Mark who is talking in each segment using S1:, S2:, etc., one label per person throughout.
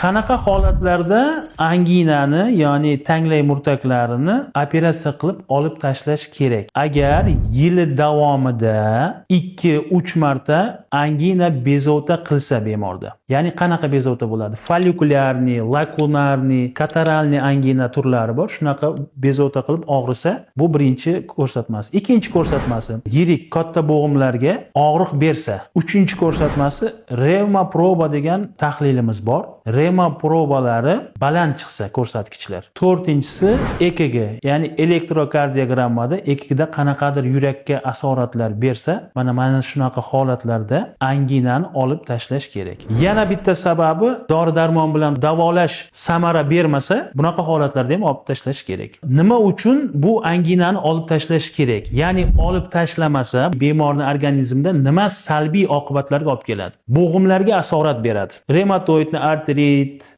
S1: Qanaqa holatlarda anginani, ya'ni tanglay murtaklarini operatsiya qilib olib tashlash kerak? Agar yili davomida 2-3 marta angina bezovta qilsa bemorda. Ya'ni qanaqa bezovta bo'ladi? Follikulyarniy, lakunarniy, kataralniy angina turlari bor. Shunaqa bezovta qilib og'risa, bu birinchi ko'rsatmasi. Ikkinchi ko'rsatmasi, yirik katta bo'g'imlarga og'riq bersa. Uchinchi ko'rsatmasi, revma proba degan tahlilimiz bor. Revma probalari baland chiqsa ko'rsatkichlar. To'rtinchisi EKG, ya'ni elektrokardiogrammada EKGda qanaqadir yurakka asoratlar bersa, mana shunaqa holatlarda anginani olib tashlash kerak. Yana bitta sababi, dori-darmon bilan davolash samara bermasa, bunaqa holatlarda ham olib tashlash kerak. Nima uchun bu anginani olib tashlash kerak? Ya'ni olib tashlamasa, bemorning organizmida nima salbiy oqibatlarga olib keladi? Bo'g'imlarga asorat beradi. Reumatoidni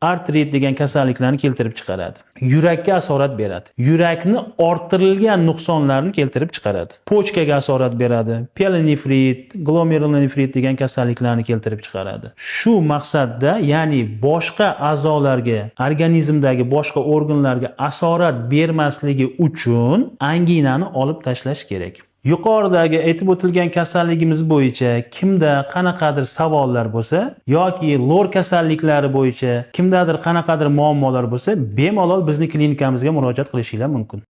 S1: artrit degan kasalliklarni keltirib chiqaradi. Yurakka asorat beradi. Yurakni orttirilgan nuqsonlarni keltirib chiqaradi. Pochkaga asorat beradi. Pielonefrit, glomerulonefrit degan kasalliklarni keltirib chiqaradi. Shu maqsadda, ya'ni boshqa a'zolarga, organizmdagi boshqa organlarga asorat bermasligi uchun anginani olib tashlash kerak. Yuqoridagi aytib o'tilgan kasalligimiz bo'yicha kimda qanaqadir savollar bo'lsa yoki lor kasalliklari bo'yicha kimdadir qanaqadir muammolar bo'lsa, bemalol bizning klinikamizga murojaat qilishingiz mumkin.